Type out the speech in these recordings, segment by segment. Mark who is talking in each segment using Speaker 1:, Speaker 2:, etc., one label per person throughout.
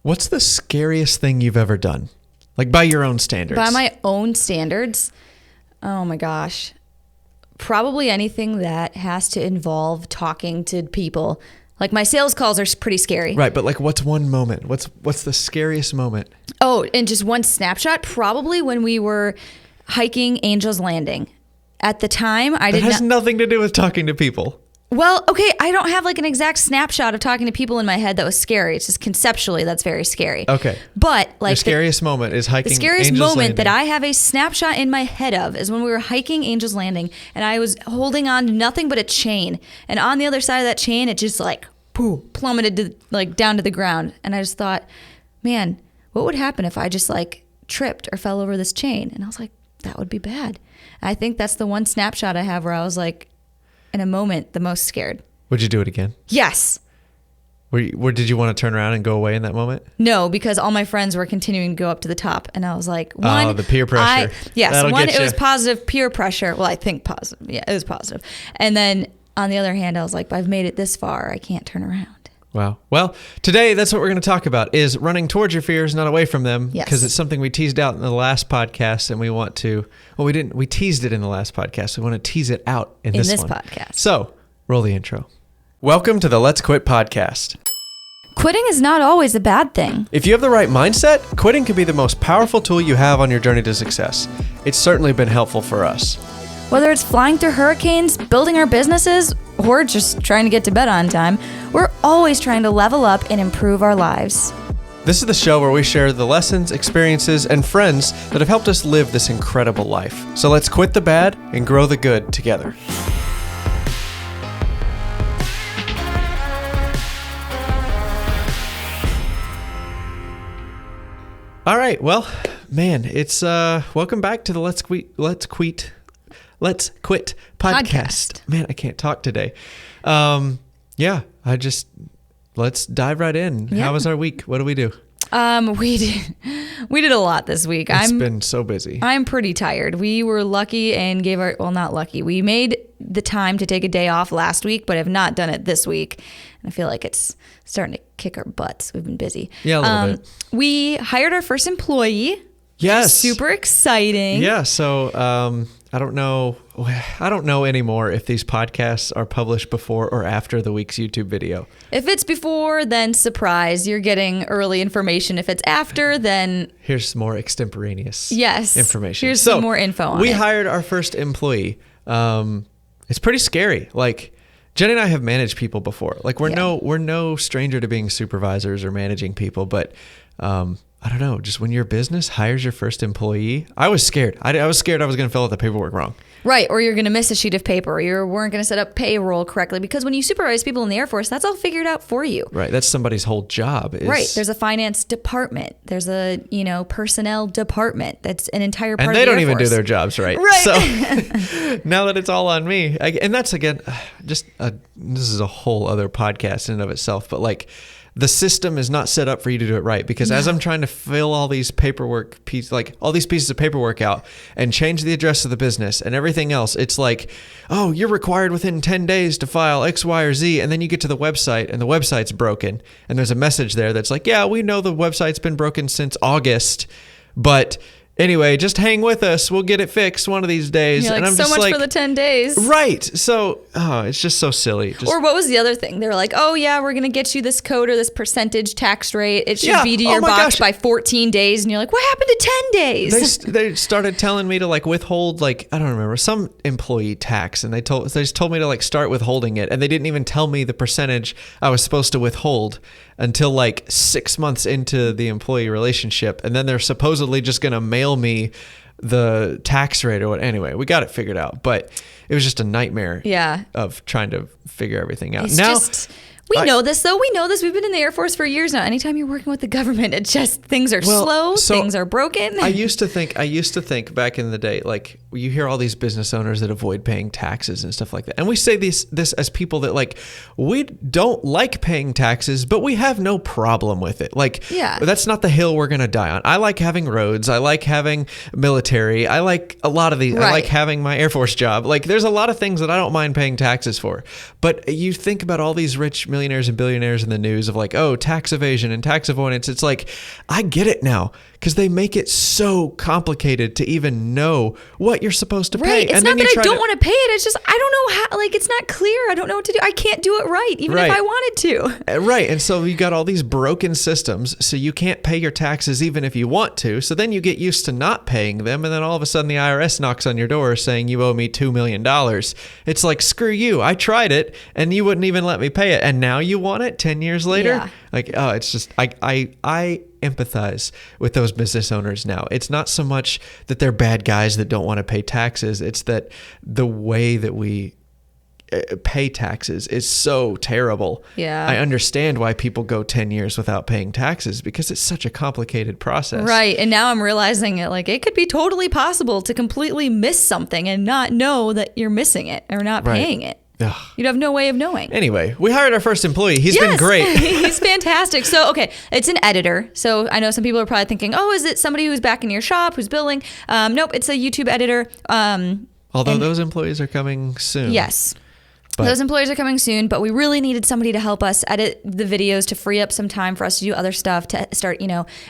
Speaker 1: What's the scariest thing you've ever done? Like by your own standards.
Speaker 2: By my own standards? Oh my gosh. Probably anything that has to involve talking to people. Like my sales calls are pretty scary.
Speaker 1: Right, but like what's one moment? What's the scariest moment?
Speaker 2: Oh, and just one snapshot? Probably when we were hiking Angel's Landing. At the time,
Speaker 1: That has nothing to do with talking to people.
Speaker 2: Well, okay, I don't have like an exact snapshot of talking to people in my head that was scary. It's just conceptually that's very scary.
Speaker 1: Okay.
Speaker 2: But like
Speaker 1: the scariest moment is hiking
Speaker 2: The scariest
Speaker 1: Angel's
Speaker 2: moment
Speaker 1: Landing.
Speaker 2: that I have a snapshot in my head of is when we were hiking Angel's Landing and I was holding on to nothing but a chain. And on the other side of that chain, it just like plummeted to, like down to the ground. And I just thought, man, what would happen if I just like tripped or fell over this chain? And I was like, that would be bad. I think that's the one snapshot I have where I was like, in a moment, the most scared.
Speaker 1: Would you do it again?
Speaker 2: Yes.
Speaker 1: Where did you want to turn around and go away in that moment?
Speaker 2: No, because all my friends were continuing to go up to the top. And I was like, one.
Speaker 1: Oh, the peer pressure.
Speaker 2: It was positive peer pressure. Well, I think positive. Yeah, it was positive. And then on the other hand, I was like, I've made it this far. I can't turn around.
Speaker 1: Wow. Well, today that's what we're going to talk about is running towards your fears, not away from them.
Speaker 2: Yes.
Speaker 1: Because it's something we teased out in the last podcast and we want to, we teased it in the last podcast. We want to tease it out in this one.
Speaker 2: podcast.
Speaker 1: So roll the intro. Welcome to the Let's Quit podcast.
Speaker 2: Quitting is not always a bad thing.
Speaker 1: If you have the right mindset, quitting can be the most powerful tool you have on your journey to success. It's certainly been helpful for us.
Speaker 2: Whether it's flying through hurricanes, building our businesses, or just trying to get to bed on time, we're always trying to level up and improve our lives.
Speaker 1: This is the show where we share the lessons, experiences, and friends that have helped us live this incredible life. So let's quit the bad and grow the good together. All right, well, man, it's welcome back to the Let's Quit podcast. Man, I can't talk today. Let's dive right in.
Speaker 2: Yeah.
Speaker 1: How was our week? What do we do?
Speaker 2: We did a lot this week.
Speaker 1: It's been so busy.
Speaker 2: I'm pretty tired. We were lucky and not lucky. We made the time to take a day off last week, but have not done it this week. And I feel like it's starting to kick our butts. We've been busy.
Speaker 1: Yeah, a little bit.
Speaker 2: We hired our first employee.
Speaker 1: Yes.
Speaker 2: Super exciting.
Speaker 1: Yeah. So, I don't know anymore if these podcasts are published before or after the week's YouTube video.
Speaker 2: If it's before, then surprise, you're getting early information. If it's after, then
Speaker 1: here's some more extemporaneous information.
Speaker 2: Here's some more info on it.
Speaker 1: We hired our first employee. It's pretty scary. Like Jennie and I have managed people before. Like we're no stranger to being supervisors or managing people, but I don't know, just when your business hires your first employee, I was scared. I was scared I was going to fill out the paperwork wrong.
Speaker 2: Right, or you're going to miss a sheet of paper, or you weren't going to set up payroll correctly, because when you supervise people in the Air Force, that's all figured out for you.
Speaker 1: Right, that's somebody's whole job.
Speaker 2: Right, there's a finance department, there's a personnel department, that's an entire part of the
Speaker 1: Air Force. And they don't even do their jobs right.
Speaker 2: Right.
Speaker 1: So now that it's all on me, and that's again, this is a whole other podcast in and of itself, but like, the system is not set up for you to do it right, because as I'm trying to fill all these all these pieces of paperwork out and change the address of the business and everything else, it's like, oh, you're required within 10 days to file X, Y, or Z. And then you get to the website and the website's broken. And there's a message there that's like, yeah, we know the website's been broken since August, but anyway, just hang with us. We'll get it fixed one of these days.
Speaker 2: You're like,
Speaker 1: and I'm
Speaker 2: so
Speaker 1: just
Speaker 2: much
Speaker 1: like,
Speaker 2: for the 10 days.
Speaker 1: Right. So, it's just so silly.
Speaker 2: Or what was the other thing? They were like, oh yeah, we're going to get you this code or this percentage tax rate. It should be to your box by 14 days. And you're like, what happened to 10 days?
Speaker 1: They started telling me to like withhold, like, I don't remember, some employee tax. And they just told me to like start withholding it. And they didn't even tell me the percentage I was supposed to withhold until like 6 months into the employee relationship. And then they're supposedly just going to mail me the tax rate or what. Anyway, we got it figured out, but it was just a nightmare of trying to figure everything out. We know this though. We know this. We've been in the Air Force for years now. Anytime you're working with the government, it just, things are slow, things are broken. I used to think back in the day, like you hear all these business owners that avoid paying taxes and stuff like that. And we say this as people that like, we don't like paying taxes, but we have no problem with it. Like, that's not the hill we're going to die on. I like having roads. I like having military. I like a lot of these. Right. I like having my Air Force job. Like there's a lot of things that I don't mind paying taxes for. But you think about all these rich millionaires millionaires and billionaires in the news of like, oh, tax evasion and tax avoidance. It's like, I get it now because they make it so complicated to even know what you're supposed to pay.
Speaker 2: Right. It's
Speaker 1: and
Speaker 2: not
Speaker 1: then
Speaker 2: that I don't
Speaker 1: to,
Speaker 2: want to pay it. It's just, I don't know how, like, it's not clear. I don't know what to do. I can't do it right, even if I wanted to.
Speaker 1: Right. And so you got all these broken systems. So you can't pay your taxes even if you want to. So then you get used to not paying them. And then all of a sudden the IRS knocks on your door saying you owe me $2 million. It's like, screw you. I tried it and you wouldn't even let me pay it. And now you want it 10 years later?
Speaker 2: Yeah.
Speaker 1: Like, oh, it's just, I empathize with those business owners now. It's not so much that they're bad guys that don't want to pay taxes. It's that the way that we pay taxes is so terrible.
Speaker 2: Yeah.
Speaker 1: I understand why people go 10 years without paying taxes because it's such a complicated process.
Speaker 2: Right. And now I'm realizing it, like, it could be totally possible to completely miss something and not know that you're missing it or not paying it.
Speaker 1: Ugh.
Speaker 2: You'd have no way of knowing.
Speaker 1: Anyway, we hired our first employee. He's been great.
Speaker 2: He's fantastic. So, okay, it's an editor. So I know some people are probably thinking, oh, is it somebody who's back in your shop, who's billing? Nope, it's a YouTube editor.
Speaker 1: Although those employees are coming soon.
Speaker 2: Yes. Those employees are coming soon, but we really needed somebody to help us edit the videos, to free up some time for us to do other stuff, to start,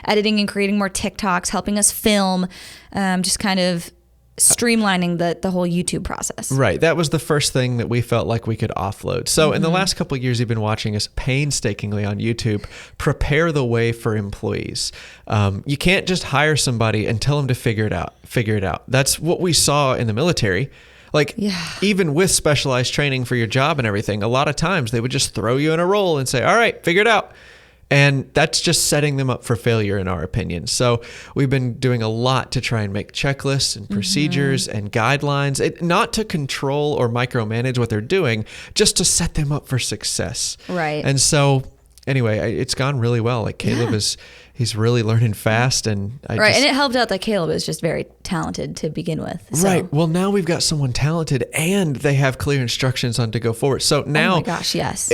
Speaker 2: editing and creating more TikToks, helping us film, just kind of streamlining the whole YouTube process.
Speaker 1: Right. That was the first thing that we felt like we could offload. So in the last couple of years, you've been watching us painstakingly on YouTube prepare the way for employees. You can't just hire somebody and tell them to figure it out. That's what we saw in the military. Like, even with specialized training for your job and everything, a lot of times they would just throw you in a role and say, all right, figure it out. And that's just setting them up for failure, in our opinion. So we've been doing a lot to try and make checklists and procedures and guidelines, not to control or micromanage what they're doing, just to set them up for success.
Speaker 2: Right.
Speaker 1: And so anyway, it's gone really well. Like Caleb he's really learning fast. And
Speaker 2: and it helped out that Caleb is just very talented to begin with. So.
Speaker 1: Right. Well, now we've got someone talented and they have clear instructions on to go forward. So now,
Speaker 2: oh my gosh, yes.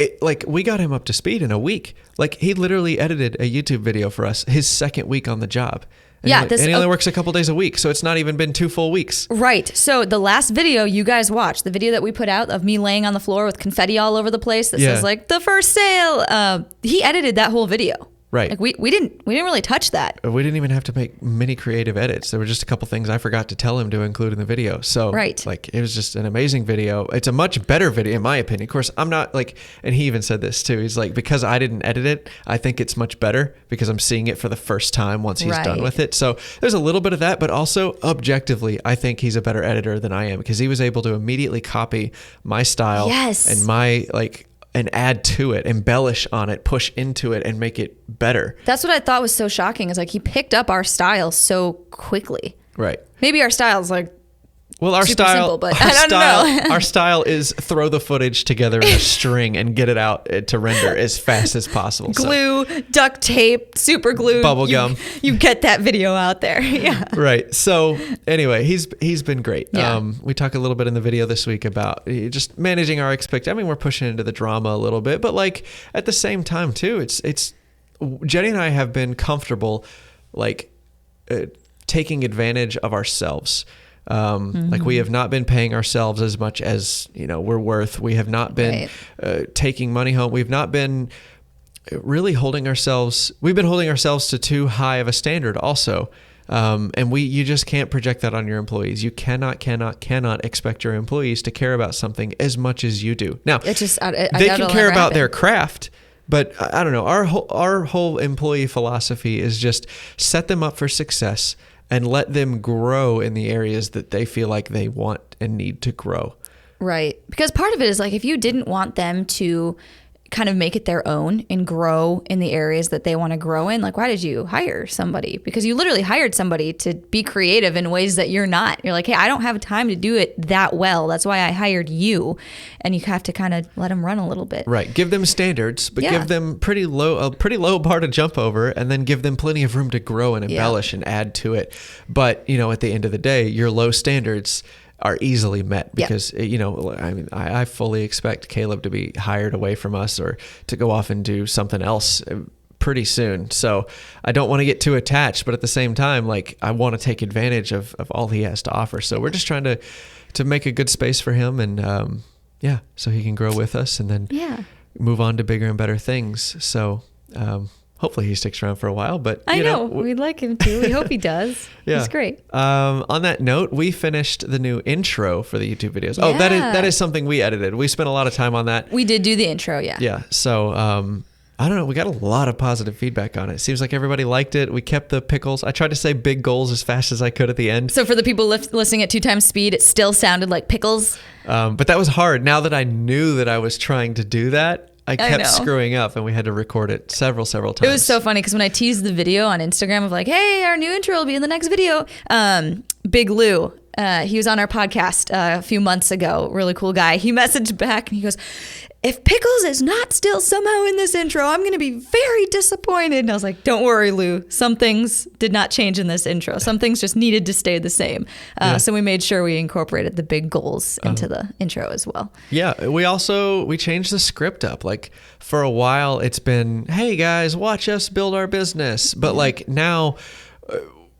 Speaker 1: We got him up to speed in a week. Like, he literally edited a YouTube video for us his second week on the job. And he only works a couple days a week, so it's not even been 2 full weeks.
Speaker 2: Right. So the last video you guys watched, the video that we put out of me laying on the floor with confetti all over the place that says like the first sale, he edited that whole video.
Speaker 1: Right.
Speaker 2: Like we didn't really touch that.
Speaker 1: We didn't even have to make many creative edits. There were just a couple things I forgot to tell him to include in the video. So like, it was just an amazing video. It's a much better video in my opinion. Of course, I'm not like, and he even said this too. He's like, because I didn't edit it, I think it's much better because I'm seeing it for the first time once he's done with it. So there's a little bit of that, but also objectively, I think he's a better editor than I am because he was able to immediately copy my style and my and add to it, embellish on it, push into it, and make it better.
Speaker 2: That's what I thought was so shocking, is like he picked up our style so quickly.
Speaker 1: Right.
Speaker 2: Maybe our style's like
Speaker 1: our
Speaker 2: super
Speaker 1: style,
Speaker 2: simple, but I don't know.
Speaker 1: Our style is throw the footage together in a string and get it out to render as fast as possible.
Speaker 2: Glue, duct tape, super glue,
Speaker 1: bubble gum.
Speaker 2: You get that video out there. Yeah.
Speaker 1: Right. So anyway, he's been great.
Speaker 2: Yeah.
Speaker 1: We talk a little bit in the video this week about just managing our expectations. I mean, we're pushing into the drama a little bit, but like at the same time too, it's Jennie and I have been comfortable taking advantage of ourselves. Like, we have not been paying ourselves as much as, we're worth. We have not been taking money home. We've not been really holding ourselves. We've been holding ourselves to too high of a standard also. And you just can't project that on your employees. You cannot expect your employees to care about something as much as you do. Now,
Speaker 2: it's just,
Speaker 1: they can care about their craft, but I don't know. Our whole employee philosophy is just set them up for success and let them grow in the areas that they feel like they want and need to grow.
Speaker 2: Right. Because part of it is like, if you didn't want them to kind of make it their own and grow in the areas that they want to grow in, like, why did you hire somebody? Because you literally hired somebody to be creative in ways that you're not. You're like, hey, I don't have time to do it that well. That's why I hired you. And you have to kind of let them run a little bit. Right.
Speaker 1: Give them standards, but give them a pretty low bar to jump over, and then give them plenty of room to grow and embellish and add to it. But, at the end of the day, your low standards are easily met because, I fully expect Caleb to be hired away from us or to go off and do something else pretty soon. So I don't want to get too attached, but at the same time, like, I want to take advantage of all he has to offer. So we're just trying to make a good space for him and, so he can grow with us and then move on to bigger and better things. So hopefully he sticks around for a while. But
Speaker 2: I know we'd like him to. We hope he does.
Speaker 1: Yeah.
Speaker 2: He's great.
Speaker 1: On that note, we finished the new intro for the YouTube videos. Oh, that is something we edited. We spent a lot of time on that.
Speaker 2: We did do the intro, yeah.
Speaker 1: Yeah. So I don't know. We got a lot of positive feedback on it. Seems like everybody liked it. We kept the pickles. I tried to say big goals as fast as I could at the end.
Speaker 2: So for the people listening at 2 times speed, it still sounded like pickles.
Speaker 1: But that was hard. Now that I knew that I was trying to do that, I kept screwing up, and we had to record it several times.
Speaker 2: It was so funny because when I teased the video on Instagram of like, hey, our new intro will be in the next video, Big Lou, he was on our podcast a few months ago, really cool guy. He messaged back and he goes, if pickles is not still somehow in this intro, I'm going to be very disappointed. And I was like, don't worry, Lou. Some things did not change in this intro. Some things just needed to stay the same. So we made sure we incorporated the big goals into the intro as well. Yeah.
Speaker 1: We changed the script up. Like for a while, it's been, hey guys, watch us build our business. But like now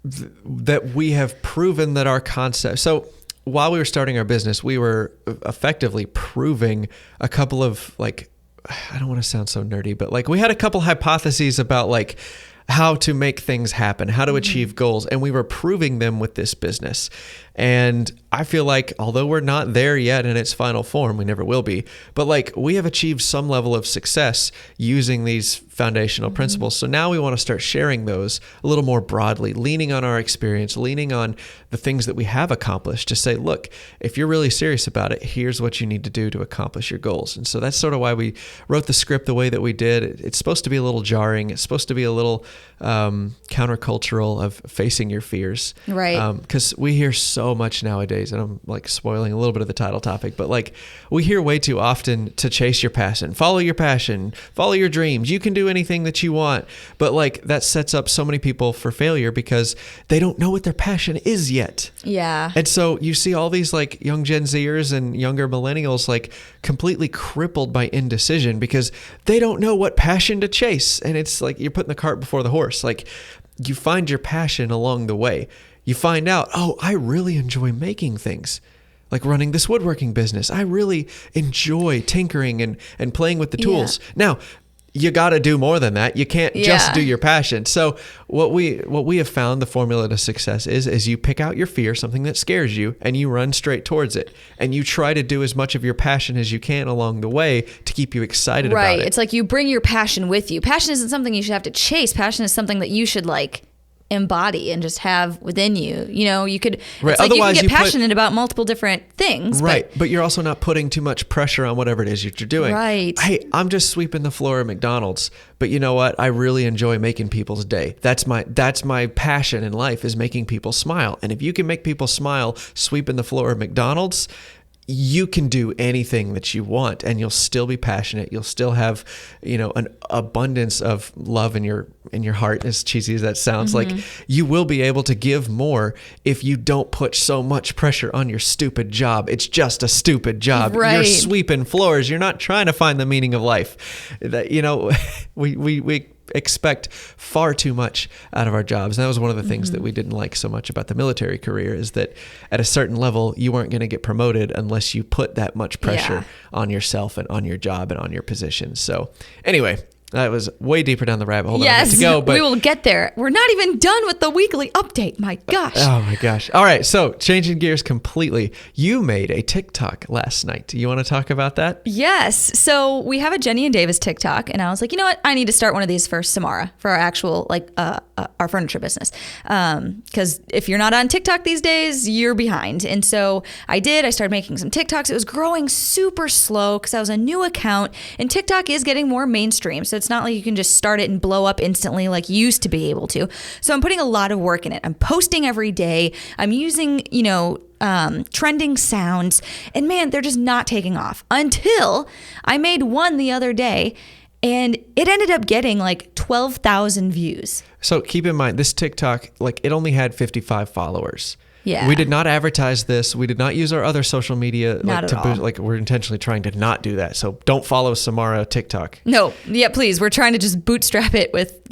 Speaker 1: that we have proven that our concept, so while we were starting our business, we were effectively proving a couple of like, I don't want to sound so nerdy, but like we had a couple hypotheses about like how to make things happen, how to achieve goals. And we were proving them with this business. And I feel like although we're not there yet in its final form, we never will be, but like we have achieved some level of success using these foundational principles. So now we want to start sharing those a little more broadly, leaning on our experience, leaning on the things that we have accomplished to say, look, if you're really serious about it, here's what you need to do to accomplish your goals. And so that's sort of why we wrote the script the way that we did. It's supposed to be a little jarring. It's supposed to be a little countercultural of facing your fears.
Speaker 2: Right.
Speaker 1: Because we hear so much nowadays, and I'm like spoiling a little bit of the title topic, but like we hear way too often to chase your passion, follow your dreams. You can do anything that you want. But like that sets up so many people for failure because they don't know what their passion is yet.
Speaker 2: Yeah.
Speaker 1: And so you see all these like young Gen Zers and younger millennials like completely crippled by indecision because they don't know what passion to chase. And it's like you're putting the cart before the horse. Like you find your passion along the way. You find out, oh, I really enjoy making things. Like running this woodworking business. I really enjoy tinkering and playing with the tools. Yeah. Now, you got to do more than that. You can't just do your passion. So what we have found the formula to success is you pick out your fear, something that scares you, and you run straight towards it. And you try to do as much of your passion as you can along the way to keep you excited about it.
Speaker 2: Right. It's like you bring your passion with you. Passion isn't something you should have to chase. Passion is something that you should like embody and just have within you. You know, you could,
Speaker 1: right.
Speaker 2: It's like you can get passionate about multiple different things.
Speaker 1: Right. But you're also not putting too much pressure on whatever it is you're doing.
Speaker 2: Right.
Speaker 1: Hey, I'm just sweeping the floor at McDonald's, but you know what? I really enjoy making people's day. That's my passion in life is making people smile. And if you can make people smile sweeping the floor at McDonald's, you can do anything that you want and you'll still be passionate. You'll still have, an abundance of love in your heart, as cheesy as that sounds. Like you will be able to give more if you don't put so much pressure on your stupid job. It's just a stupid job.
Speaker 2: Right.
Speaker 1: You're sweeping floors. You're not trying to find the meaning of life. That, we expect far too much out of our jobs. And that was one of the things that we didn't like so much about the military career is that at a certain level, you weren't going to get promoted unless you put that much pressure on yourself and on your job and on your position. So anyway, that was way deeper down the rabbit hole than I meant to go, but
Speaker 2: we will get there. We're not even done with the weekly update. My gosh.
Speaker 1: Oh my gosh. All right. So changing gears completely. You made a TikTok last night. You want to talk about that?
Speaker 2: Yes. So we have a Jennie and Davis TikTok, and I was like, you know what? I need to start one of these for Samara, for our actual, our furniture business. Because if you're not on TikTok these days, you're behind. And so I did. I started making some TikToks. It was growing super slow because I was a new account, and TikTok is getting more mainstream. So it's not like you can just start it and blow up instantly like you used to be able to. So I'm putting a lot of work in it. I'm posting every day. I'm using, trending sounds. And man, they're just not taking off until I made one the other day and it ended up getting like 12,000 views.
Speaker 1: So keep in mind, this TikTok, it only had 55 followers.
Speaker 2: Yeah.
Speaker 1: We did not advertise this. We did not use our other social media to boost. We're intentionally trying to not do that. So don't follow Samara TikTok.
Speaker 2: No. Yeah, please. We're trying to just bootstrap it with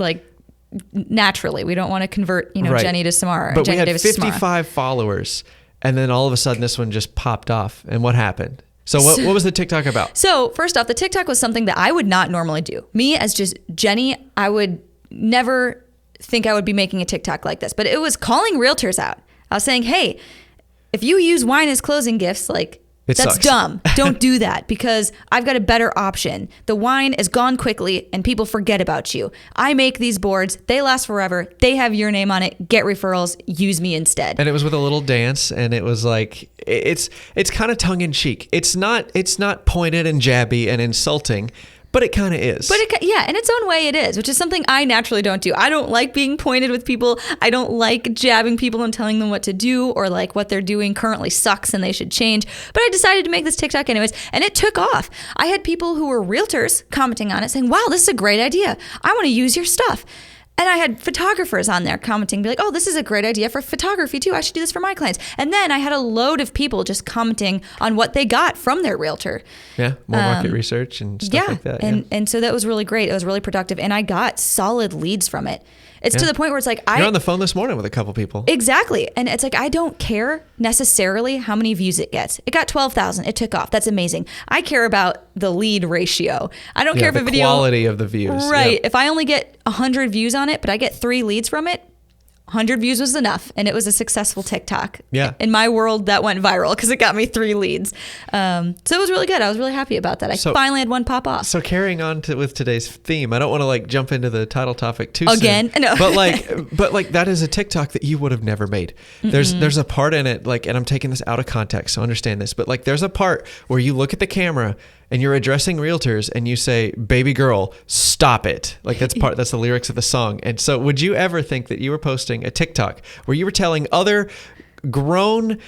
Speaker 2: naturally. We don't want to convert,
Speaker 1: right.
Speaker 2: Jennie to Samara.
Speaker 1: But
Speaker 2: Jennie
Speaker 1: we had
Speaker 2: Davis
Speaker 1: 55 followers, and then all of a sudden this one just popped off. And what happened? So what was the TikTok about?
Speaker 2: So first off, the TikTok was something that I would not normally do. Me as just Jennie, I would never think I would be making a TikTok like this, but it was calling realtors out. I was saying, hey, if you use wine as closing gifts, like
Speaker 1: It
Speaker 2: that's
Speaker 1: sucks.
Speaker 2: dumb. Don't do that because I've got a better option. The wine is gone quickly and people forget about you. I make these boards. They last forever. They have your name on it. Get referrals. Use me instead.
Speaker 1: And it was with a little dance, and it was like it's kind of tongue in cheek. It's not pointed and jabby and insulting, but it kind of is.
Speaker 2: But in its own way it is, which is something I naturally don't do. I don't like being pointed with people. I don't like jabbing people and telling them what to do or like what they're doing currently sucks and they should change. But I decided to make this TikTok anyways, and it took off. I had people who were realtors commenting on it saying, wow, this is a great idea. I want to use your stuff. And I had photographers on there commenting, be like, oh, this is a great idea for photography too. I should do this for my clients. And then I had a load of people just commenting on what they got from their realtor.
Speaker 1: Yeah, more market research and stuff like that.
Speaker 2: And so that was really great. It was really productive. And I got solid leads from it. It's to the point where it's like
Speaker 1: You're on the phone this morning with a couple people.
Speaker 2: Exactly. And it's like I don't care necessarily how many views it gets. It got 12,000. It took off. That's amazing. I care about the lead ratio. I don't care if a video...
Speaker 1: the quality of the views.
Speaker 2: Right.
Speaker 1: Yep.
Speaker 2: If I only get 100 views on it, but I get 3 leads from it, 100 views was enough, and it was a successful TikTok.
Speaker 1: Yeah.
Speaker 2: In my world, that went viral because it got me 3 leads. So it was really good. I was really happy about that. I finally had one pop off.
Speaker 1: So carrying on with today's theme, I don't want to like jump into the title topic too
Speaker 2: Again?
Speaker 1: soon.
Speaker 2: No.
Speaker 1: But like that is a TikTok that you would have never made. There's a part in it, like, and I'm taking this out of context, so understand this, but like there's a part where you look at the camera and you're addressing realtors and you say, baby girl, stop it. Like that's the lyrics of the song. And so would you ever think that you were posting a TikTok where you were telling other grown,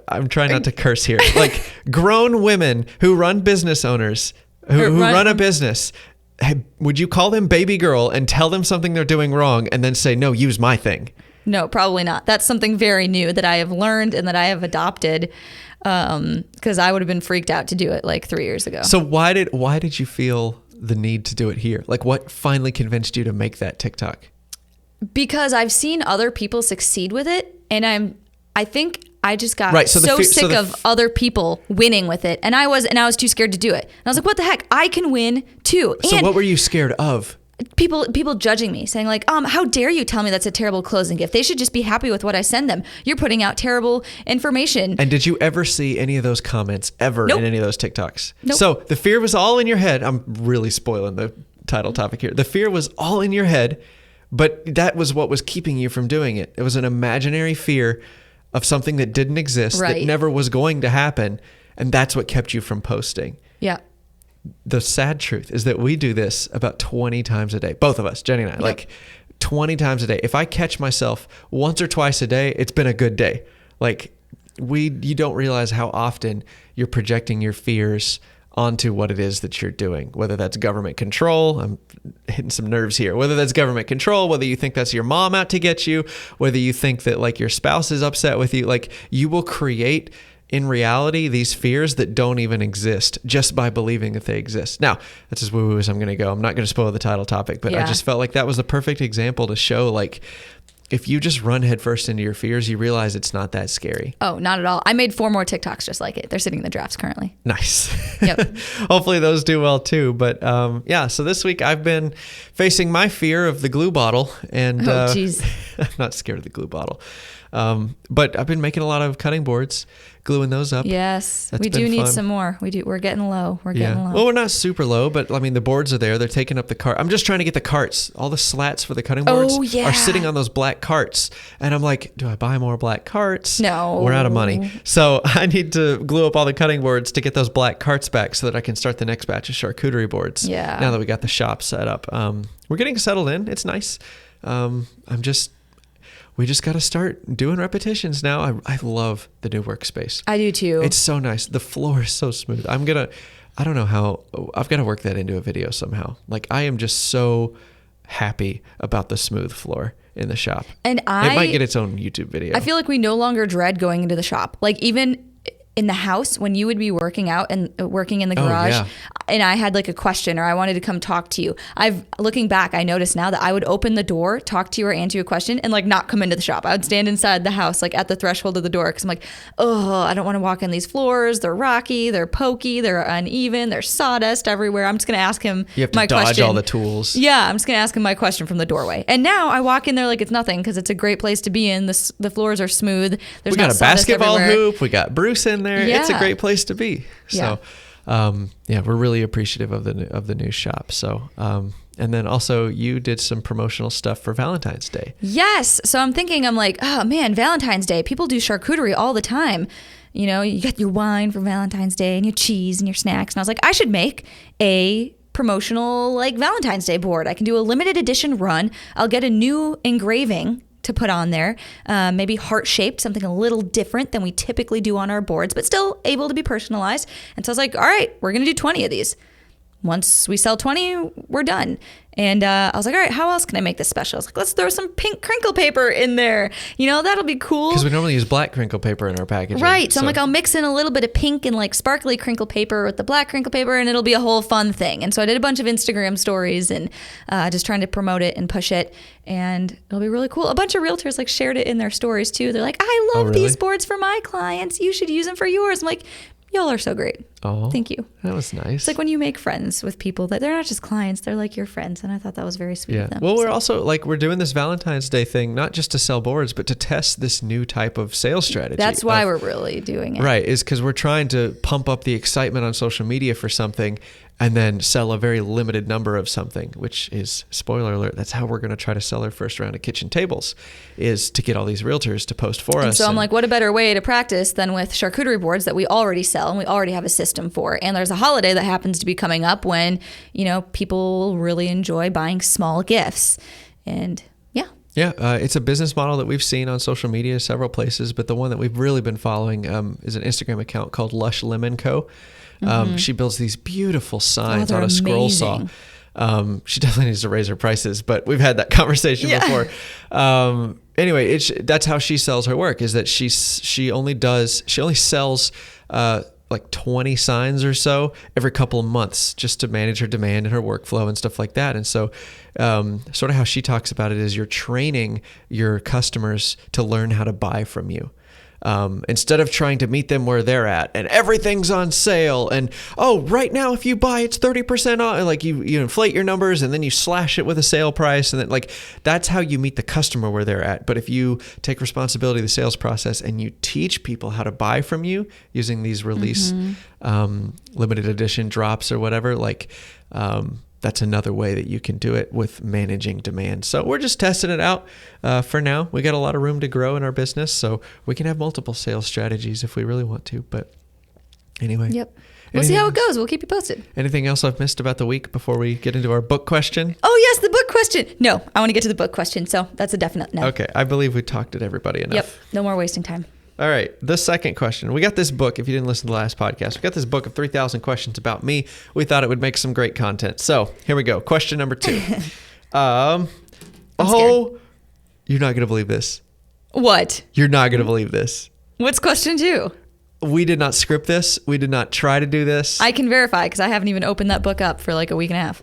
Speaker 1: I'm trying not to curse here, like grown women who run business owners, who run a business, hey, would you call them baby girl and tell them something they're doing wrong and then say, no, use my thing?
Speaker 2: No, probably not. That's something very new that I have learned and that I have adopted because I would have been freaked out to do it like 3 years ago.
Speaker 1: So why did you feel the need to do it here? Like what finally convinced you to make that TikTok?
Speaker 2: Because I've seen other people succeed with it, and I think I just got sick of other people winning with it, and I was too scared to do it. And I was like, what the heck? I can win too.
Speaker 1: So what were you scared of?
Speaker 2: People judging me, saying like, how dare you tell me that's a terrible closing gift? They should just be happy with what I send them. You're putting out terrible information.
Speaker 1: And did you ever see any of those comments ever
Speaker 2: Nope.
Speaker 1: in any of those TikToks?
Speaker 2: Nope.
Speaker 1: So the fear was all in your head. I'm really spoiling the title topic here. The fear was all in your head, but that was what was keeping you from doing it. It was an imaginary fear of something that didn't exist,
Speaker 2: Right.
Speaker 1: that never was going to happen. And that's what kept you from posting.
Speaker 2: Yeah.
Speaker 1: The sad truth is that we do this about 20 times a day. Both of us, Jennie and I, like 20 times a day. If I catch myself once or twice a day, it's been a good day. Like you don't realize how often you're projecting your fears onto what it is that you're doing, whether that's government control. I'm hitting some nerves here. Whether that's government control, whether you think that's your mom out to get you, whether you think that like your spouse is upset with you, like you will create in reality these fears that don't even exist just by believing that they exist. Now, that's as woo-woo as I'm going to go. I'm not going to spoil the title topic, but I just felt like that was the perfect example to show like if you just run headfirst into your fears, you realize it's not that scary.
Speaker 2: Oh, not at all. I made 4 more TikToks just like it. They're sitting in the drafts currently.
Speaker 1: Nice.
Speaker 2: Yep.
Speaker 1: Hopefully those do well too. But so this week I've been facing my fear of the glue bottle. And
Speaker 2: geez.
Speaker 1: I'm not scared of the glue bottle. But I've been making a lot of cutting boards, gluing those up.
Speaker 2: Yes,
Speaker 1: That's
Speaker 2: we do
Speaker 1: been
Speaker 2: need
Speaker 1: fun.
Speaker 2: some more. We're getting low. We're getting low.
Speaker 1: Well, we're not super low, but I mean, the boards are there. They're taking up the cart. I'm just trying to get the carts. All the slats for the cutting boards are sitting on those black carts. And I'm like, do I buy more black carts?
Speaker 2: No.
Speaker 1: We're out of money. So I need to glue up all the cutting boards to get those black carts back so that I can start the next batch of charcuterie boards.
Speaker 2: Yeah.
Speaker 1: Now that we got the shop set up. We're getting settled in. It's nice. We just got to start doing repetitions now. I love the new workspace.
Speaker 2: I do too.
Speaker 1: It's so nice. The floor is so smooth. I don't know how, I've got to work that into a video somehow. Like I am just so happy about the smooth floor in the shop.
Speaker 2: And
Speaker 1: it might get its own YouTube video.
Speaker 2: I feel like we no longer dread going into the shop. Like even in the house when you would be working out and working in the
Speaker 1: Oh,
Speaker 2: garage,
Speaker 1: yeah.
Speaker 2: and I had like a question or I wanted to come talk to you. Looking back, I noticed now that I would open the door, talk to you or answer your question, and like not come into the shop. I would stand inside the house, like at the threshold of the door, because I'm like, oh, I don't want to walk in these floors. They're rocky, they're pokey, they're uneven, there's sawdust everywhere. I'm just gonna ask him
Speaker 1: You have to
Speaker 2: my
Speaker 1: dodge
Speaker 2: question.
Speaker 1: all the tools.
Speaker 2: Yeah, I'm just gonna ask him my question from the doorway. And now I walk in there like it's nothing because it's a great place to be in. The floors are smooth. There's
Speaker 1: We got
Speaker 2: not
Speaker 1: a
Speaker 2: sawdust
Speaker 1: basketball
Speaker 2: everywhere.
Speaker 1: hoop. We got Bruce in there. It's a
Speaker 2: Yeah.
Speaker 1: great place to be. So, yeah, we're really appreciative of the new shop. So, and then also you did some promotional stuff for Valentine's Day.
Speaker 2: Yes. So I'm like, oh man, Valentine's Day. People do charcuterie all the time. You know, you got your wine for Valentine's Day and your cheese and your snacks. And I was like, I should make a promotional like Valentine's Day board. I can do a limited edition run. I'll get a new engraving to put on there, maybe heart-shaped, something a little different than we typically do on our boards, but still able to be personalized. And so I was like, all right, we're going to do 20 of these. Once we sell 20, we're done. And I was like, all right, how else can I make this special? I was like, let's throw some pink crinkle paper in there. You know, that'll be cool.
Speaker 1: Because we normally use black crinkle paper in our packaging.
Speaker 2: Right. So I'm like, I'll mix in a little bit of pink and like sparkly crinkle paper with the black crinkle paper, and it'll be a whole fun thing. And so I did a bunch of Instagram stories and just trying to promote it and push it. And it'll be really cool. A bunch of realtors like shared it in their stories too. They're like, I love
Speaker 1: really?
Speaker 2: these boards for my clients. You should use them for yours. I'm like, y'all are so great.
Speaker 1: Oh,
Speaker 2: Thank you.
Speaker 1: That was nice.
Speaker 2: It's like when you make friends with people that they're not just clients, they're like your friends. And I thought that was very sweet
Speaker 1: Yeah.
Speaker 2: of them.
Speaker 1: Well, we're
Speaker 2: So-
Speaker 1: also like, we're doing this Valentine's Day thing, not just to sell boards, but to test this new type of sales strategy.
Speaker 2: That's why we're really doing it.
Speaker 1: Right. Is because we're trying to pump up the excitement on social media for something and then sell a very limited number of something, which is, spoiler alert, that's how we're going to try to sell our first round of kitchen tables, is to get all these realtors to post for us.
Speaker 2: So I'm like, what a better way to practice than with charcuterie boards that we already sell and we already have a system for. And there's a holiday that happens to be coming up when, you know, people really enjoy buying small gifts. And yeah.
Speaker 1: Yeah, it's a business model that we've seen on social media several places, but the one that we've really been following is an Instagram account called Lush Lemon Co. She builds these beautiful signs
Speaker 2: they're
Speaker 1: on a scroll saw.
Speaker 2: amazing.
Speaker 1: She definitely needs to raise her prices, but we've had that conversation
Speaker 2: Yeah.
Speaker 1: before. Anyway, that's how she sells her work, is that she only sells like 20 signs or so every couple of months just to manage her demand and her workflow and stuff like that. And so sort of how she talks about it is you're training your customers to learn how to buy from you. Instead of trying to meet them where they're at and everything's on sale and, oh, right now if you buy it's 30% off, and like you inflate your numbers and then you slash it with a sale price, and then like that's how you meet the customer where they're at. But if you take responsibility of the sales process and you teach people how to buy from you using these release limited edition drops or whatever, like that's another way that you can do it with managing demand. So we're just testing it out for now. We got a lot of room to grow in our business, so we can have multiple sales strategies if we really want to. But anyway.
Speaker 2: Yep. We'll see how it goes. We'll keep you posted.
Speaker 1: Anything else I've missed about the week before we get into our book question?
Speaker 2: Oh, yes, the book question. No, I want to get to the book question. So that's a definite no.
Speaker 1: Okay. I believe we talked to everybody enough.
Speaker 2: Yep. No more wasting time.
Speaker 1: All right. The second question. We got this book. If you didn't listen to the last podcast, we got this book of 3,000 questions about me. We thought it would make some great content. So here we go. Question number 2.
Speaker 2: I'm
Speaker 1: scared. You're not going to believe this.
Speaker 2: What?
Speaker 1: You're not going to believe this.
Speaker 2: What's question 2?
Speaker 1: We did not script this. We did not try to do this.
Speaker 2: I can verify because I haven't even opened that book up for like a week and a half.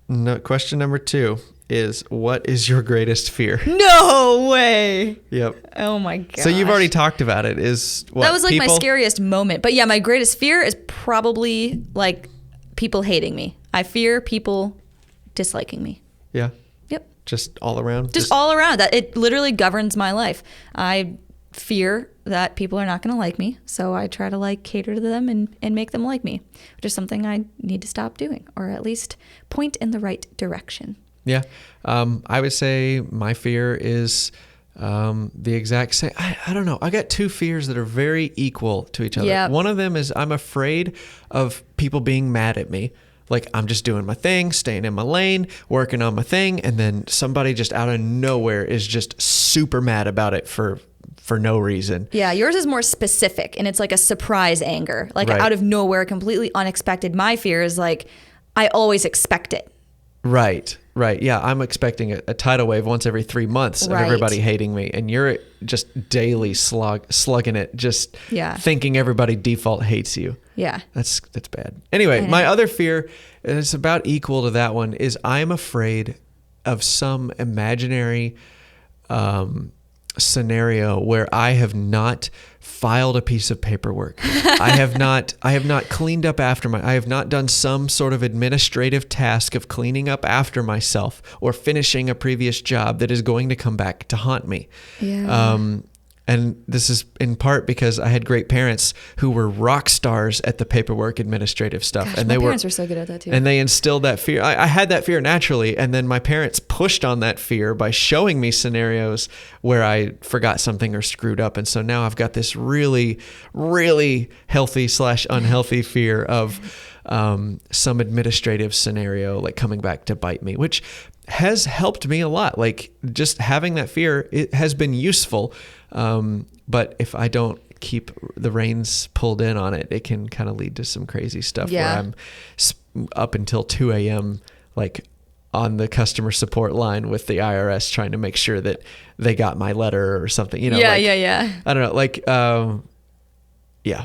Speaker 1: No. Question number 2 is, what is your greatest fear?
Speaker 2: No way.
Speaker 1: Yep.
Speaker 2: Oh my god.
Speaker 1: So you've already talked about it. Is what?
Speaker 2: That was like my
Speaker 1: people?
Speaker 2: scariest moment. But yeah, my greatest fear is probably like people hating me. I fear people disliking me.
Speaker 1: Yeah.
Speaker 2: Yep.
Speaker 1: Just all around.
Speaker 2: Just all around. That it literally governs my life. I fear that people are not going to like me, so I try to like cater to them and make them like me, which is something I need to stop doing, or at least point in the right direction.
Speaker 1: Yeah. I would say my fear is the exact same. I don't know. I got 2 fears that are very equal to each other.
Speaker 2: Yep.
Speaker 1: One of them is I'm afraid of people being mad at me. Like I'm just doing my thing, staying in my lane, working on my thing, and then somebody just out of nowhere is just super mad about it for no reason.
Speaker 2: Yeah, yours is more specific, and it's like a surprise anger, like
Speaker 1: Right.
Speaker 2: out of nowhere, completely unexpected. My fear is like I always expect it.
Speaker 1: Right. Right. Yeah. I'm expecting a tidal wave once every 3 months of everybody hating me. And you're just daily slugging it, just thinking everybody default hates you.
Speaker 2: Yeah.
Speaker 1: That's bad. Anyway, my other fear, and it's about equal to that one, is I'm afraid of some imaginary scenario where I have not filed a piece of paperwork. I have not cleaned up after I have not done some sort of administrative task of cleaning up after myself or finishing a previous job that is going to come back to haunt me.
Speaker 2: Yeah.
Speaker 1: And this is in part because I had great parents who were rock stars at the paperwork administrative stuff.
Speaker 2: Gosh,
Speaker 1: and
Speaker 2: my parents were so good at that too.
Speaker 1: And they instilled that fear. I had that fear naturally. And then my parents pushed on that fear by showing me scenarios where I forgot something or screwed up. And so now I've got this really, really healthy / unhealthy fear of some administrative scenario like coming back to bite me, which has helped me a lot. Like just having that fear, it has been useful. But if I don't keep the reins pulled in on it, it can kind of lead to some crazy stuff where I'm up until 2 a.m. like on the customer support line with the IRS trying to make sure that they got my letter or something, you know?
Speaker 2: Yeah.
Speaker 1: I don't know. Like, yeah.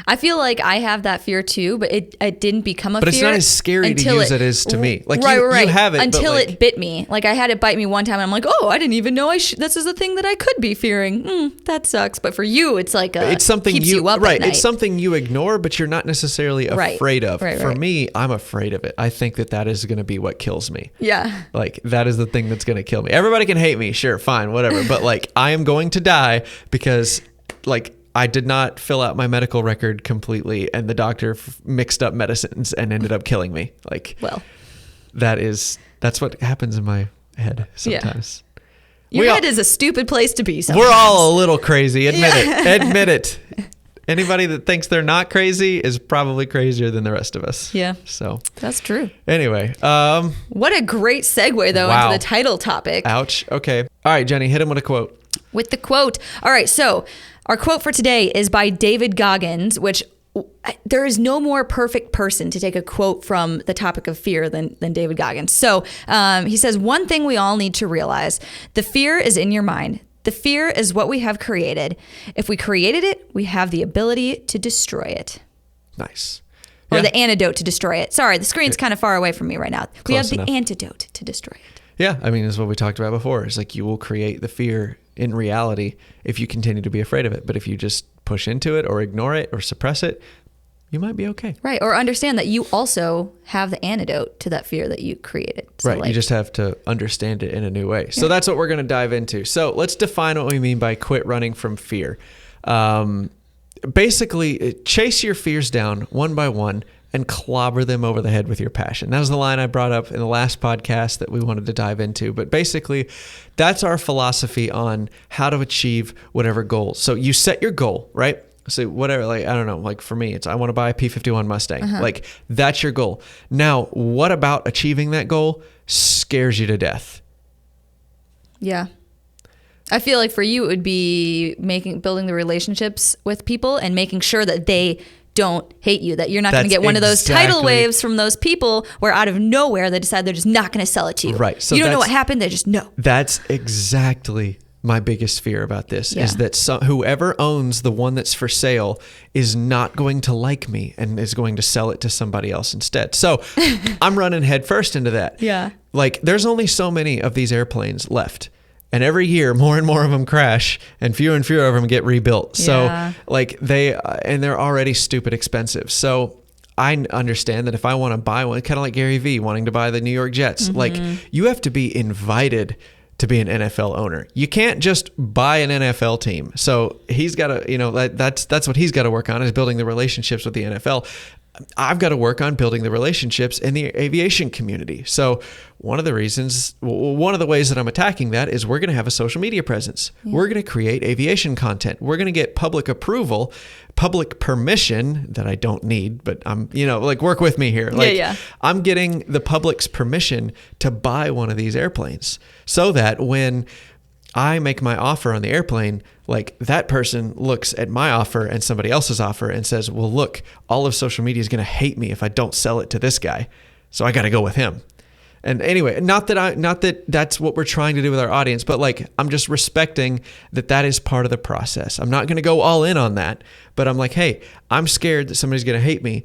Speaker 2: I feel like I have that fear too, but it didn't become a fear.
Speaker 1: But it's not as scary to use as it is to me. Like
Speaker 2: right.
Speaker 1: you have it
Speaker 2: until
Speaker 1: but
Speaker 2: it bit me. Like I had it bite me one time, and I'm like, oh, I didn't even know this is a thing that I could be fearing. That sucks. But for you, it's like
Speaker 1: it's something
Speaker 2: keeps you up
Speaker 1: right.
Speaker 2: at night.
Speaker 1: It's something you ignore, but you're not necessarily afraid of.
Speaker 2: Right.
Speaker 1: For me, I'm afraid of it. I think that is going to be what kills me.
Speaker 2: Yeah.
Speaker 1: Like that is the thing that's going to kill me. Everybody can hate me, sure, fine, whatever. But like I am going to die because like I did not fill out my medical record completely, and the doctor mixed up medicines and ended up killing me. Like,
Speaker 2: well,
Speaker 1: that's what happens in my head sometimes.
Speaker 2: Yeah. Your head is a stupid place to be sometimes.
Speaker 1: We're all a little crazy. Admit it. Admit it. Anybody that thinks they're not crazy is probably crazier than the rest of us.
Speaker 2: Yeah.
Speaker 1: So
Speaker 2: that's true.
Speaker 1: Anyway.
Speaker 2: What a great segue, though, into the title topic.
Speaker 1: Ouch. Okay. All right, Jenny, hit him with a quote.
Speaker 2: With the quote. All right. So our quote for today is by David Goggins, which there is no more perfect person to take a quote from the topic of fear than David Goggins. So he says, one thing we all need to realize, the fear is in your mind. The fear is what we have created. If we created it, we have the ability to destroy it.
Speaker 1: Nice.
Speaker 2: Or the antidote to destroy it. Sorry, the screen's kind of far away from me right now. We have the antidote to destroy it.
Speaker 1: Yeah, I mean, that's what we talked about before. It's like you will create the fear in reality if you continue to be afraid of it. But if you just push into it or ignore it or suppress it, you might be okay.
Speaker 2: Right. Or understand that you also have the antidote to that fear that you created. So
Speaker 1: right. You just have to understand it in a new way. So that's what we're going to dive into. So let's define what we mean by quit running from fear. Basically, chase your fears down one by one and clobber them over the head with your passion. That was the line I brought up in the last podcast that we wanted to dive into. But basically, that's our philosophy on how to achieve whatever goal. So you set your goal, right? So whatever, like, I don't know, like for me, it's I want to buy a P-51 Mustang. Like that's your goal. Now, what about achieving that goal scares you to death?
Speaker 2: Yeah. I feel like for you, it would be building the relationships with people and making sure that they don't hate you, that you're not going to get one of those tidal waves from those people where out of nowhere they decide they're just not going to sell it to you.
Speaker 1: Right. So
Speaker 2: you don't know what happened. They just know.
Speaker 1: That's exactly my biggest fear about this is that whoever owns the one that's for sale is not going to like me and is going to sell it to somebody else instead. So I'm running head first into that.
Speaker 2: Yeah.
Speaker 1: Like there's only so many of these airplanes left. And every year, more and more of them crash, and fewer of them get rebuilt. So, like they're already stupid expensive. So, I understand that if I want to buy one, kind of like Gary Vee wanting to buy the New York Jets, like you have to be invited to be an NFL owner. You can't just buy an NFL team. So he's got to, that's what he's got to work on is building the relationships with the NFL. I've got to work on building the relationships in the aviation community. So one of the ways that I'm attacking that is we're going to have a social media presence. Yeah. We're going to create aviation content. We're going to get public approval, public permission that I don't need, but I'm, work with me here. I'm getting the public's permission to buy one of these airplanes so that when I make my offer on the airplane, like that person looks at my offer and somebody else's offer and says, well, look, all of social media is going to hate me if I don't sell it to this guy. So I got to go with him. And anyway, not that that's what we're trying to do with our audience, but like, I'm just respecting that is part of the process. I'm not going to go all in on that, but I'm like, hey, I'm scared that somebody's going to hate me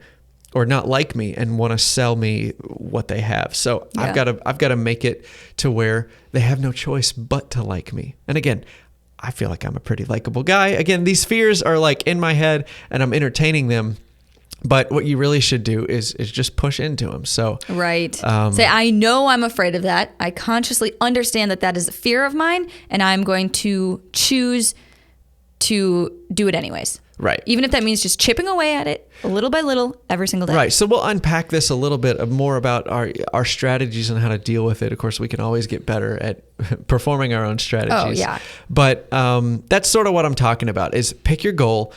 Speaker 1: or not like me and want to sell me what they have. So I've got to make it to where they have no choice but to like me. And again, I feel like I'm a pretty likable guy. Again, these fears are like in my head and I'm entertaining them. But what you really should do is just push into them. So
Speaker 2: right. Say, I know I'm afraid of that. I consciously understand that is a fear of mine, and I'm going to choose to do it anyways.
Speaker 1: Right.
Speaker 2: Even if that means just chipping away at it little by little every single day.
Speaker 1: Right. So we'll unpack this a little bit more about our strategies and how to deal with it. Of course, we can always get better at performing our own strategies.
Speaker 2: Oh, yeah.
Speaker 1: But that's sort of what I'm talking about is pick your goal,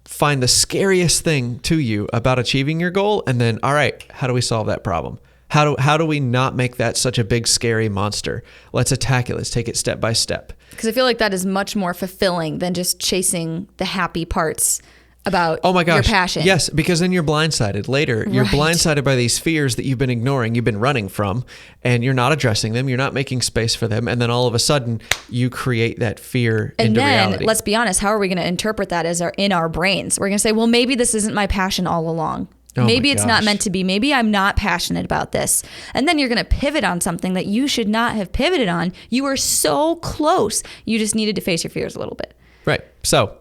Speaker 1: find the scariest thing to you about achieving your goal, and then, all right, how do we solve that problem? How do we not make that such a big, scary monster? Let's attack it. Let's take it step by step.
Speaker 2: Because I feel like that is much more fulfilling than just chasing the happy parts about your passion.
Speaker 1: Yes, because then you're blindsided later. You're
Speaker 2: Right.
Speaker 1: blindsided by these fears that you've been ignoring, you've been running from, and you're not addressing them. You're not making space for them. And then all of a sudden you create that fear into reality.
Speaker 2: And then, let's be honest, how are we going to interpret that as in our brains? We're going to say, well, maybe this isn't my passion all along. Maybe it's not meant to be. Maybe I'm not passionate about this. And then you're going to pivot on something that you should not have pivoted on. You were so close. You just needed to face your fears a little bit.
Speaker 1: Right. So,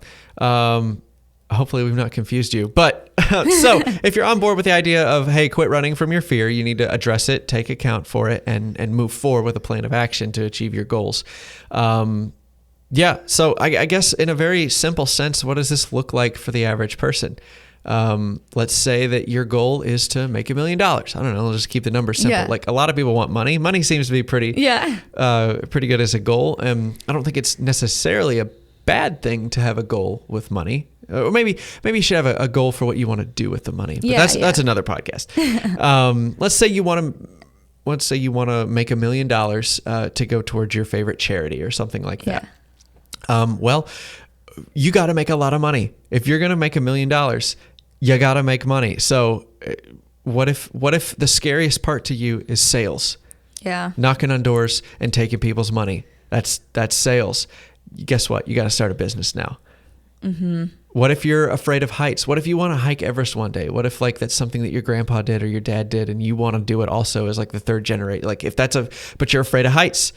Speaker 1: hopefully we've not confused you. But so if you're on board with the idea of, hey, quit running from your fear, you need to address it, take account for it, and move forward with a plan of action to achieve your goals. So I guess in a very simple sense, what does this look like for the average person? Let's say that your goal is to make $1 million. I don't know. Let's just keep the numbers simple.
Speaker 2: Yeah.
Speaker 1: Like a lot of people want money. Money seems to be pretty good as a goal. I don't think it's necessarily a bad thing to have a goal with money. Or maybe you should have a goal for what you want to do with the money. But that's another podcast. Let's say you want to make $1 million to go towards your favorite charity or something like that. Well, you got to make a lot of money. If you're going to make $1 million, you got to make money. So what if the scariest part to you is sales?
Speaker 2: Yeah.
Speaker 1: Knocking on doors and taking people's money. That's sales. Guess what? You got to start a business now. Mm-hmm. What if you're afraid of heights? What if you want to hike Everest one day? What if like that's something that your grandpa did or your dad did and you want to do it also as like the third generation? Like if but you're afraid of heights,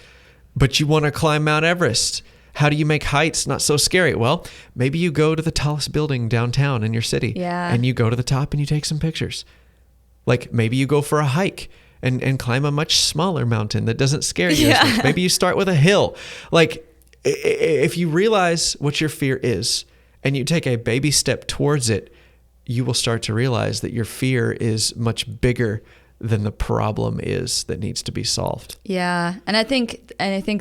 Speaker 1: but you want to climb Mount Everest. How do you make heights not so scary? Well, maybe you go to the tallest building downtown in your city and you go to the top and you take some pictures. Like maybe you go for a hike and climb a much smaller mountain that doesn't scare you as much. Maybe you start with a hill. Like if you realize what your fear is and you take a baby step towards it, you will start to realize that your fear is much bigger than the problem is that needs to be solved. Yeah.
Speaker 2: And I think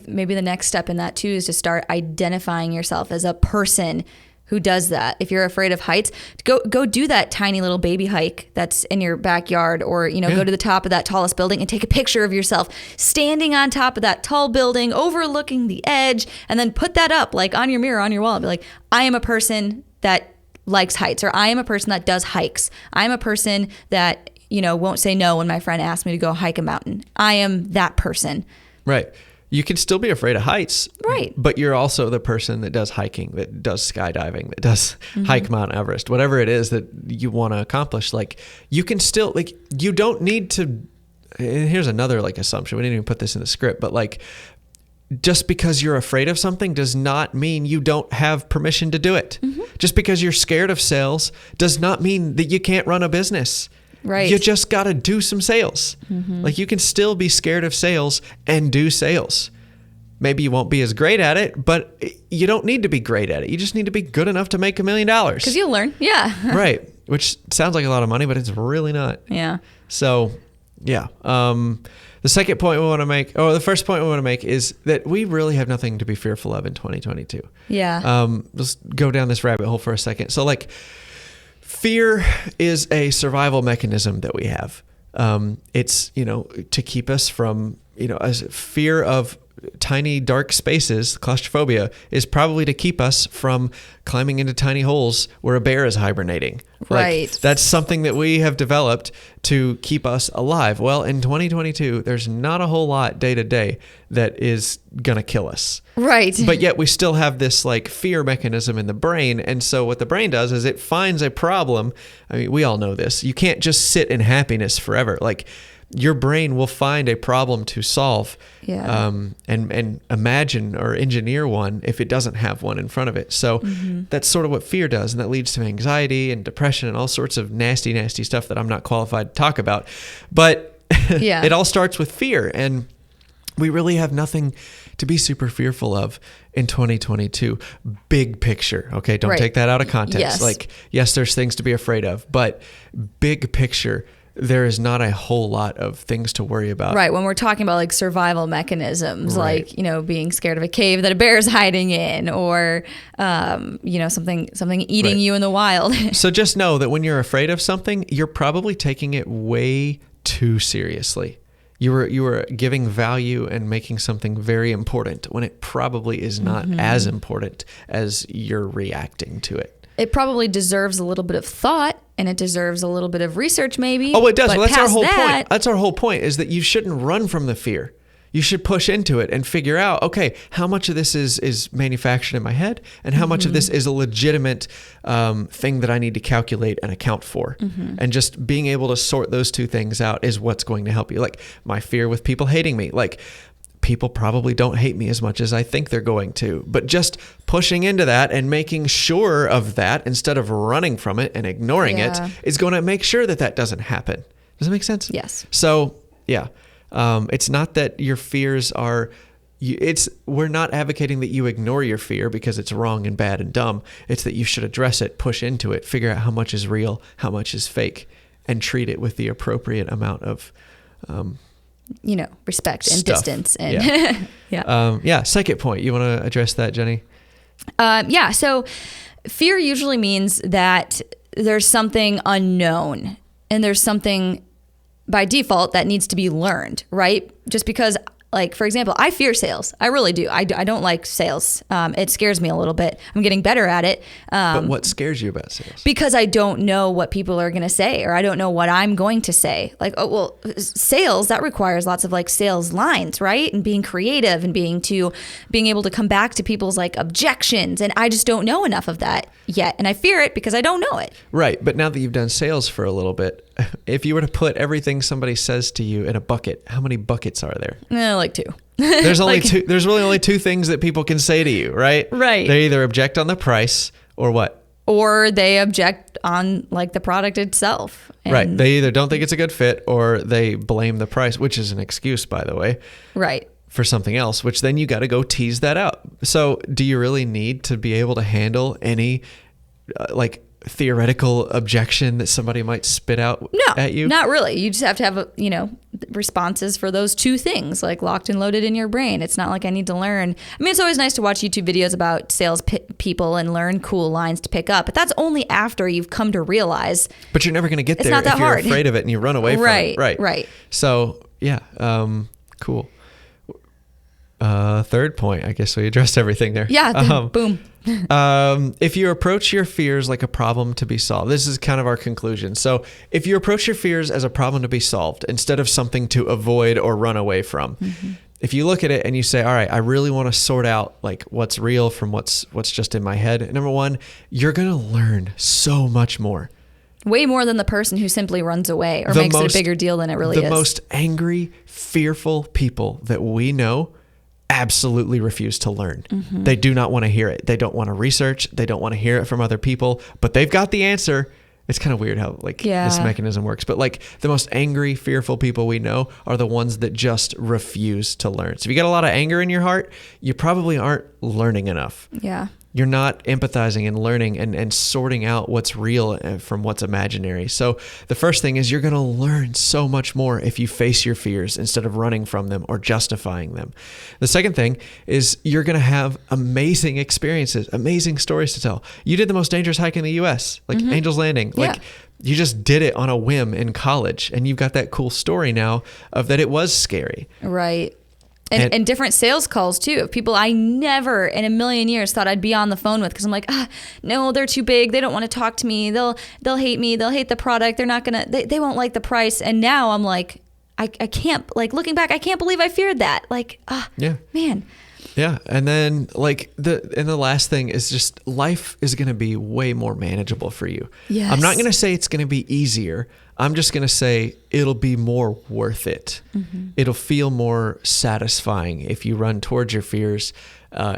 Speaker 2: maybe the next step in that too is to start identifying yourself as a person who does that. If you're afraid of heights, go do that tiny little baby hike that's in your backyard, or go to the top of that tallest building and take a picture of yourself standing on top of that tall building overlooking the edge, and then put that up like on your mirror on your wall and be like, I am a person that likes heights, or I am a person that does hikes. I'm a person that won't say no when my friend asks me to go hike a mountain. I am that person.
Speaker 1: Right. You can still be afraid of heights.
Speaker 2: Right.
Speaker 1: But you're also the person that does hiking, that does skydiving, that does hike Mount Everest, whatever it is that you want to accomplish. Like you can still, like, you don't need to, and here's another like assumption. We didn't even put this in the script, but like, just because you're afraid of something does not mean you don't have permission to do it. Mm-hmm. Just because you're scared of sales does not mean that you can't run a business. Right. You just got to do some sales. Mm-hmm. Like you can still be scared of sales and do sales. Maybe you won't be as great at it, but you don't need to be great at it. You just need to be good enough to make $1 million.
Speaker 2: Because you'll learn. Yeah.
Speaker 1: Right. Which sounds like a lot of money, but it's really not.
Speaker 2: Yeah.
Speaker 1: So, yeah. The second point we want to make, or the first point we want to make, is that we really have nothing to be fearful of in 2022. Yeah. Let's go down this rabbit hole for a second. So like, fear is a survival mechanism that we have. It's, to keep us from, as fear of tiny dark spaces, claustrophobia, is probably to keep us from climbing into tiny holes where a bear is hibernating.
Speaker 2: Right.
Speaker 1: Like, that's something that we have developed to keep us alive. Well, in 2022, there's not a whole lot day to day that is going to kill us.
Speaker 2: Right.
Speaker 1: But yet we still have this like fear mechanism in the brain. And so what the brain does is it finds a problem. I mean, we all know this. You can't just sit in happiness forever. Like, your brain will find a problem to solve, and imagine or engineer one if it doesn't have one in front of it. So that's sort of what fear does, and that leads to anxiety and depression and all sorts of nasty, nasty stuff that I'm not qualified to talk about. But it all starts with fear, and we really have nothing to be super fearful of in 2022. Big picture, okay? Don't take that out of context.
Speaker 2: Yes.
Speaker 1: Like, yes, there's things to be afraid of, but big picture, there is not a whole lot of things to worry about.
Speaker 2: Right. When we're talking about like survival mechanisms, like, being scared of a cave that a bear is hiding in, or, something eating you in the wild.
Speaker 1: So just know that when you're afraid of something, you're probably taking it way too seriously. You were giving value and making something very important when it probably is not as important as you're reacting to it.
Speaker 2: It probably deserves a little bit of thought, and it deserves a little bit of research, maybe.
Speaker 1: Oh, it does.
Speaker 2: But
Speaker 1: Well, that's our whole
Speaker 2: past
Speaker 1: point. That's our whole point, is that you shouldn't run from the fear. You should push into it and figure out, okay, how much of this is manufactured in my head, and how much of this is a legitimate thing that I need to calculate and account for. And just being able to sort those two things out is what's going to help you. Like, my fear with people hating me. Like, people probably don't hate me as much as I think they're going to, but just pushing into that and making sure of that instead of running from it and ignoring it is going to make sure that that doesn't happen. Does that make sense?
Speaker 2: Yes.
Speaker 1: So it's not that your fears are, we're not advocating that you ignore your fear because it's wrong and bad and dumb. It's that you should address it, push into it, figure out how much is real, how much is fake, and treat it with the appropriate amount of,
Speaker 2: respect and
Speaker 1: stuff.
Speaker 2: distance. And
Speaker 1: Second point. You want to address that, Jennie?
Speaker 2: So fear usually means that there's something unknown, and there's something by default that needs to be learned, right? Just because, like, for example, I fear sales. I really do. I don't like sales. It scares me a little bit. I'm getting better at it.
Speaker 1: But what scares you about sales?
Speaker 2: Because I don't know what people are going to say, or I don't know what I'm going to say. Like, sales, that requires lots of like sales lines, right? And being creative and being able to come back to people's like objections. And I just don't know enough of that yet. And I fear it because I don't know it.
Speaker 1: Right. But now that you've done sales for a little bit, if you were to put everything somebody says to you in a bucket, how many buckets are there?
Speaker 2: Like two.
Speaker 1: There's only two. There's really only two things that people can say to you, right?
Speaker 2: Right.
Speaker 1: They either object on the price or what?
Speaker 2: Or they object on like the product itself.
Speaker 1: Right. They either don't think it's a good fit or they blame the price, which is an excuse, by the way.
Speaker 2: Right.
Speaker 1: For something else, which then you got to go tease that out. So do you really need to be able to handle any theoretical objection that somebody might spit out at you?
Speaker 2: Not really. You just have to have responses for those two things, like locked and loaded in your brain. It's not like I need to learn. I mean, it's always nice to watch YouTube videos about sales people and learn cool lines to pick up, but that's only after you've come to realize.
Speaker 1: But you're never going to get there if you're afraid of it and you run away from it. Right. So cool. Third point, I guess we addressed everything there.
Speaker 2: Yeah, boom.
Speaker 1: If you approach your fears like a problem to be solved, this is kind of our conclusion. So if you approach your fears as a problem to be solved instead of something to avoid or run away from, if you look at it and you say, all right, I really want to sort out like what's real from what's just in my head. Number one, you're going to learn so much more.
Speaker 2: Way more than the person who simply runs away or makes it a bigger deal than it really is.
Speaker 1: The most angry, fearful people that we know absolutely refuse to learn. They do not want to hear it. They don't want to research. They don't want to hear it from other people, but they've got the answer. It's kind of weird how this mechanism works, but like the most angry, fearful people we know are the ones that just refuse to learn. So if you got a lot of anger in your heart, you probably aren't learning enough.
Speaker 2: Yeah.
Speaker 1: You're not empathizing and learning and sorting out what's real from what's imaginary. So the first thing is you're going to learn so much more if you face your fears instead of running from them or justifying them. The second thing is you're going to have amazing experiences, amazing stories to tell. You did the most dangerous hike in the U.S., like Angel's Landing.
Speaker 2: Yeah.
Speaker 1: Like you just did it on a whim in college, and you've got that cool story now of that it was scary.
Speaker 2: Right. And different sales calls too, of people I never in a million years thought I'd be on the phone with, because I'm like, no, they're too big. They don't want to talk to me. They'll hate me. They'll hate the product. They're not gonna. They won't like the price. And now I'm like, I can't, like, looking back, I can't believe I feared that. Like, man.
Speaker 1: Yeah. And then the last thing is just life is going to be way more manageable for you.
Speaker 2: Yes.
Speaker 1: I'm not going to say it's going to be easier. I'm just going to say it'll be more worth it. Mm-hmm. It'll feel more satisfying if you run towards your fears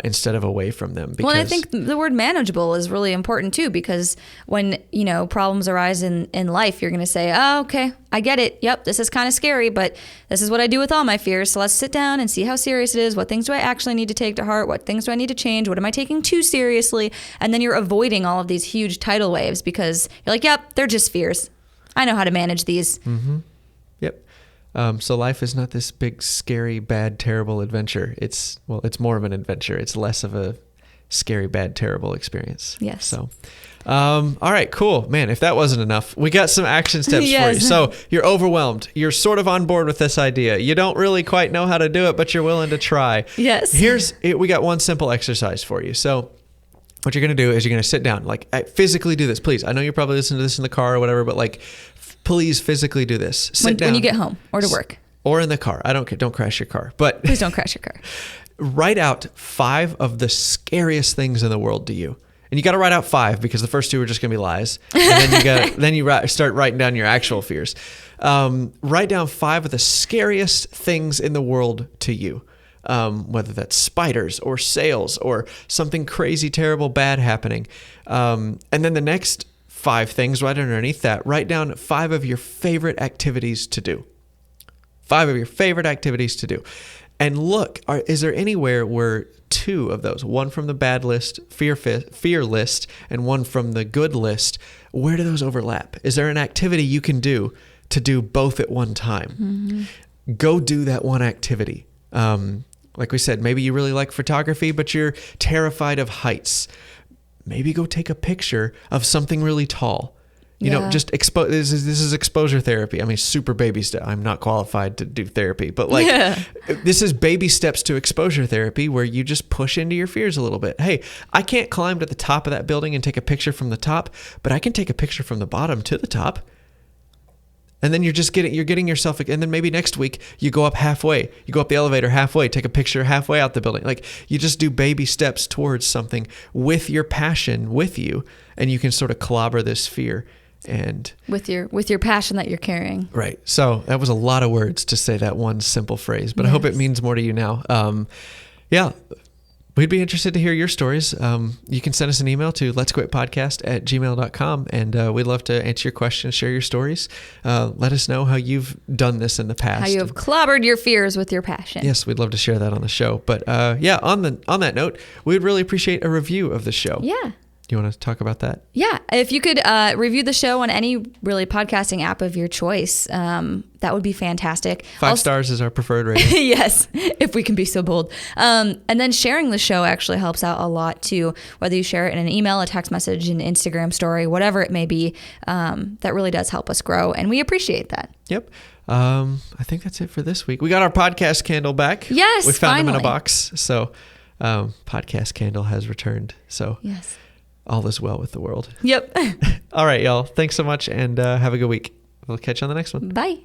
Speaker 1: instead of away from them.
Speaker 2: Well, and I think the word manageable is really important too, because when, problems arise in life, you're going to say, oh, okay, I get it. Yep, this is kind of scary, but this is what I do with all my fears. So let's sit down and see how serious it is. What things do I actually need to take to heart? What things do I need to change? What am I taking too seriously? And then you're avoiding all of these huge tidal waves because you're like, yep, they're just fears. I know how to manage these.
Speaker 1: Mm-hmm. Yep. So life is not this big, scary, bad, terrible adventure. It's more of an adventure. It's less of a scary, bad, terrible experience.
Speaker 2: Yes.
Speaker 1: So, all right, cool. Man, if that wasn't enough, we got some action steps for you. So you're overwhelmed. You're sort of on board with this idea. You don't really quite know how to do it, but you're willing to try.
Speaker 2: Yes.
Speaker 1: We got one simple exercise for you. So what you're going to do is you're going to sit down, like physically do this, please. I know you're probably listening to this in the car or whatever, but like, please physically do this. Sit down.
Speaker 2: When you get home or to work.
Speaker 1: Or in the car. I don't care. Don't crash your car. But
Speaker 2: please don't crash your car.
Speaker 1: Write out 5 of the scariest things in the world to you. And you got to write out 5 because the first 2 are just going to be lies. And then you start writing down your actual fears. Write down 5 of the scariest things in the world to you. Whether that's spiders or sales or something crazy, terrible, bad happening. And then the next 5 things right underneath that, write down 5 of your favorite activities to do. 5 of your favorite activities to do. And look, is there anywhere where 2 of those, one from the bad list, fear list, and one from the good list, where do those overlap? Is there an activity you can do to do both at one time? Mm-hmm. Go do that one activity. Like we said, maybe you really like photography, but you're terrified of heights. Maybe go take a picture of something really tall. Just this is exposure therapy. I mean, super baby step. I'm not qualified to do therapy, but this is baby steps to exposure therapy where you just push into your fears a little bit. Hey, I can't climb to the top of that building and take a picture from the top, but I can take a picture from the bottom to the top. And then you're getting yourself, and then maybe next week you go up halfway. You go up the elevator halfway, take a picture halfway out the building. Like, you just do baby steps towards something with your passion with you, and you can sort of clobber this fear. And
Speaker 2: with your passion that you're carrying. Right.
Speaker 1: So that was a lot of words to say that one simple phrase, but yes. I hope it means more to you now. We'd be interested to hear your stories. You can send us an email to letsquitpodcast@gmail.com, and we'd love to answer your questions, share your stories. Let us know how you've done this in the past.
Speaker 2: How you have clobbered your fears with your passion.
Speaker 1: Yes, we'd love to share that on the show. But on that note, we would really appreciate a review of the show.
Speaker 2: Yeah.
Speaker 1: You want to talk about that?
Speaker 2: Yeah. If you could review the show on any really podcasting app of your choice, that would be fantastic.
Speaker 1: 5 stars is our preferred rating.
Speaker 2: Yes, if we can be so bold. And then sharing the show actually helps out a lot too, whether you share it in an email, a text message, an Instagram story, whatever it may be. That really does help us grow, and we appreciate that.
Speaker 1: Yep. I think that's it for this week. We got our podcast candle back.
Speaker 2: Yes,
Speaker 1: we found
Speaker 2: finally.
Speaker 1: them in a box. So podcast candle has returned. So
Speaker 2: yes.
Speaker 1: All is well with the world.
Speaker 2: Yep.
Speaker 1: All right, y'all. Thanks so much, and have a good week. We'll catch you on the next one.
Speaker 2: Bye.